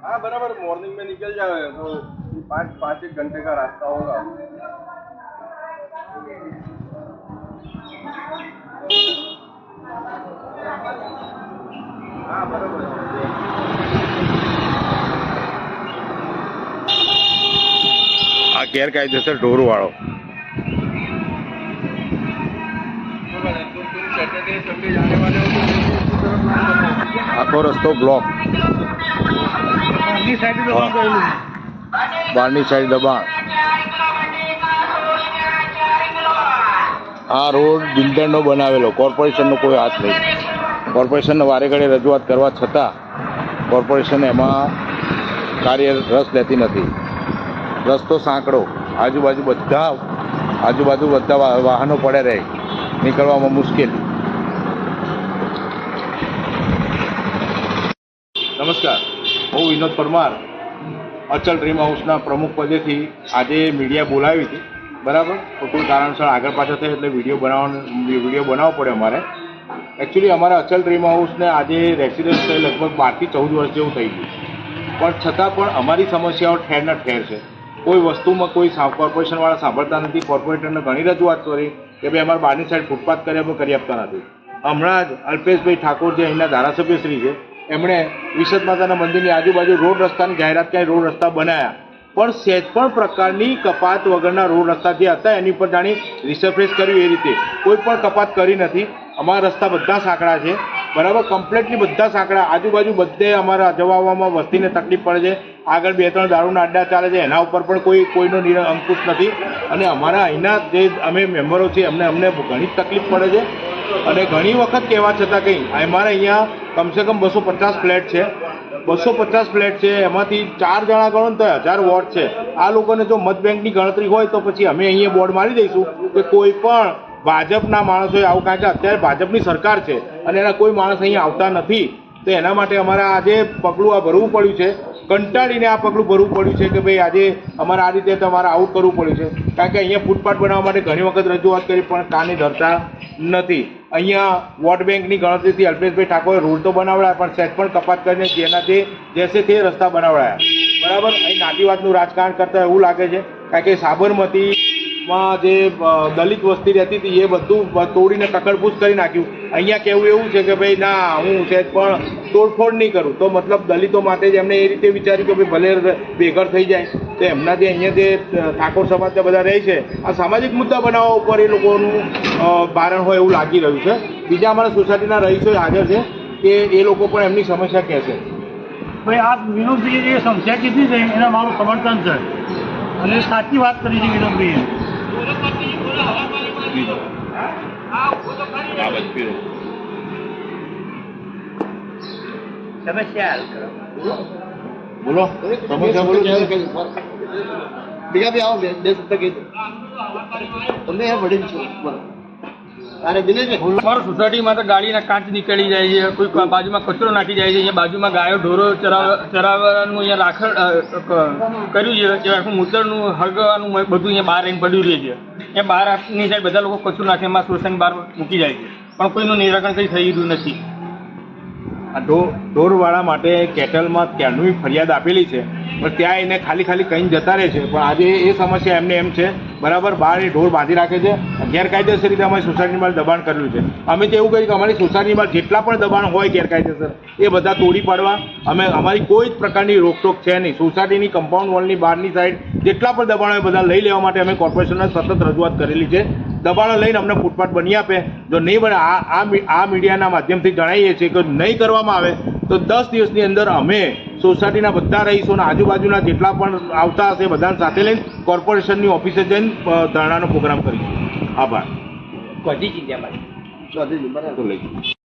हाँ बराबर, मॉर्निंग में निकल जाए तो 5-5 घंटे का रास्ता होगा। हाँ बराबर। આ ગેરકાયદેસર ઢોરવાળો सैटरडे संडे जाने वाले हो तो આખો રસ્તો બ્લોક, બહારની સાઈડ દબાણ. આ રોડ બિલ્ડરનો બનાવેલો, કોર્પોરેશનનો કોઈ હાથ નહીં. કોર્પોરેશનને વારે ઘડી રજૂઆત કરવા છતાં કોર્પોરેશન એમાં રસ લેતી નથી. રસ્તો સાંકડો, આજુબાજુ બધા વાહનો પડે રહે, નીકળવામાં મુશ્કેલી. નમસ્કાર, હું વિનોદ પરમાર અચલ ડ્રીમ હાઉસના પ્રમુખ પદેથી આજે મીડિયા બોલાવી હતી. બરાબર, તો કોઈ કારણસર આગળ પાછળ થાય એટલે વિડીયો બનાવવો પડે અમારે. એકચ્યુઅલી અમારા અચલ ડ્રીમ હાઉસને આજે રેસિડન્સ થઈ લગભગ 12 થી 14 વર્ષ જેવું થઈ ગયું, પણ છતાં પણ અમારી સમસ્યાઓ ઠેરના ઠેર છે. કોઈ વસ્તુમાં કોઈ કોર્પોરેશનવાળા સાંભળતા નથી. કોર્પોરેટરને ઘણી રજૂઆત કરી કે ભાઈ અમારે બહારની સાઈડ ફૂટપાથ કરી આપતા નથી. હમણાં જ અલ્પેશભાઈ ઠાકોર જે અહીંના ધારાસભ્યશ્રી છે, એમણે વિશદ માતાના મંદિરની આજુબાજુ રોડ રસ્તાની જાહેરાત કરી, રોડ રસ્તા બનાવ્યા, પણ સહેજ પણ પ્રકારની કપાત વગરના રોડ રસ્તા જે હતા એની ઉપર જાણી રિસર્ફેસ કર્યું એ રીતે કોઈ પણ કપાત કરી નથી. અમારા રસ્તા બધા સાંકડા છે, બરાબર, કમ્પ્લીટલી બધા સાંકડા. આજુબાજુ બધે અમારા જવા આવવામાં વસ્તીને તકલીફ પડે છે. આગળ 2-3 દારૂના અડ્ડા ચાલે છે, એના ઉપર પણ કોઈનો અંકુશ નથી. અને અમારા અહીંના જે અમે મેમ્બરો છીએ અમને ઘણી તકલીફ પડે છે. અને ઘણી વખત કહેવા છતાં કંઈ અમારે અહીંયા કમસે કમ 250 ફ્લેટ છે. 250 ફ્લેટ છે, એમાંથી 4 જણા ગણો ને તો 1000 વોટ છે. આ લોકોને જો મત બેંકની ગણતરી હોય તો પછી અમે અહીંયા બોર્ડ મારી દઈશું કે કોઈ પણ ભાજપના માણસોએ આવું, કારણ કે અત્યારે ભાજપની સરકાર છે અને એના કોઈ માણસ અહીંયા આવતા નથી. તો એના માટે અમારે આજે પગલું આ ભરવું પડ્યું છે. કંટાળીને આ પગલું ભરવું પડ્યું છે કે ભાઈ આજે અમારે આ રીતે તમારે આવું કરવું પડ્યું છે. કારણ કે અહીંયા ફૂટપાથ બનાવવા માટે ઘણી વખત રજૂઆત કરી પણ કાને ધરતા નથી. અહીંયા વોટ બેંકની ગણતરીથી અલ્પેશભાઈ ઠાકોરે રોડ તો બનાવડાયા, પણ સેટ પણ કપાત કરીને જેનાથી જેસે તે રસ્તા બનાવડાયા. બરાબર, અહીં નાતીવાદનું રાજકારણ કરતા એવું લાગે છે. કારણ કે સાબરમતીમાં જે દલિત વસ્તી રહેતી હતી એ બધું તોડીને કકડપૂસ કરી નાખ્યું. અહીંયા કહેવું એવું છે કે ભાઈ ના, હું સેટ પણ તોડફોડ નહીં કરું. તો મતલબ દલિતો માટે જ એમને એ રીતે વિચાર્યું કે ભાઈ ભલે બેઘર થઈ જાય. તો એમના જે અહીંયા જે ઠાકોર સમાજના બધા રહે છે, આ સામાજિક મુદ્દા બનાવવા ઉપર એ લોકોનું ભારણ હોય એવું લાગી રહ્યું છે. બીજા અમારા સોસાયટીના રહીશો હાજર છે કે એ લોકો પણ એમની સમસ્યા કહેશે. ભાઈ આ વિનોદભાઈએ જે સમસ્યા કીધી છે એના મારું સમર્થન છે અને સાચી વાત કરી છે વિનોદભાઈએ. બોલો સમસ્યા બોલો. બીજા બી આવો 2 સપ્તાહ કહી તમે વડીલ છો. અમારા સોસાયટીમાં તો ગાડીના કાચ નીકળી જાય છે, કોઈ બાજુમાં કચરો નાખી જાય છે. અહીંયા બાજુમાં ગાયો ઢોરો ચરાવવાનું અહીંયા કર્યું છે કે આખું મૂતરનું હળગવાનું બધું અહીંયા બહાર રહીને પડ્યું રહે છે. અહીંયા બહારની સાઈડ બધા લોકો કચરો નાખે, એમાં સોસાયટી બહાર મૂકી જાય છે, પણ કોઈનું નિરાકરણ કંઈ થઈ રહ્યું નથી. આ ઢોરવાળા માટે કેટલમાં ક્યારનું ફરિયાદ આપેલી છે, પણ ત્યાં એને ખાલી કहीं જતા રહે છે. પણ આજે એ સમસ્યા એમને એમ છે, બરાબર, બહાર એ ઢોર બાંધી રાખે છે. ગેરકાયદેસર રીતે અમારી સોસાયટીમાં દબાણ કરેલું છે. અમે તો એવું કહ્યું કે અમારી સોસાયટીમાં જેટલા પણ દબાણ હોય ગેરકાયદેસર એ બધા તોડી પાડવા. અમારી કોઈ જ પ્રકારની રોકટોક છે નહીં. સોસાયટીની કમ્પાઉન્ડ વોલની બહારની સાઈડ જેટલા પણ દબાણો હોય બધા લઈ લેવા માટે અમે કોર્પોરેશનને સતત રજૂઆત કરેલી છે. દબાણો લઈને અમને ફૂટપાથ બની આપે. જો નહીં બને, આ મીડિયાના માધ્યમથી જણાવીએ છીએ કે નહીં કરવામાં આવે તો 10 દિવસની અંદર અમે સોસાયટીના બધા રહીશોના આજુબાજુના જેટલા પણ આવતા હશે બધાને સાથે લઈને કોર્પોરેશનની ઓફિસે જઈને ધરણાનો પ્રોગ્રામ કરીશું. આભાર. બધી જગ્યામાં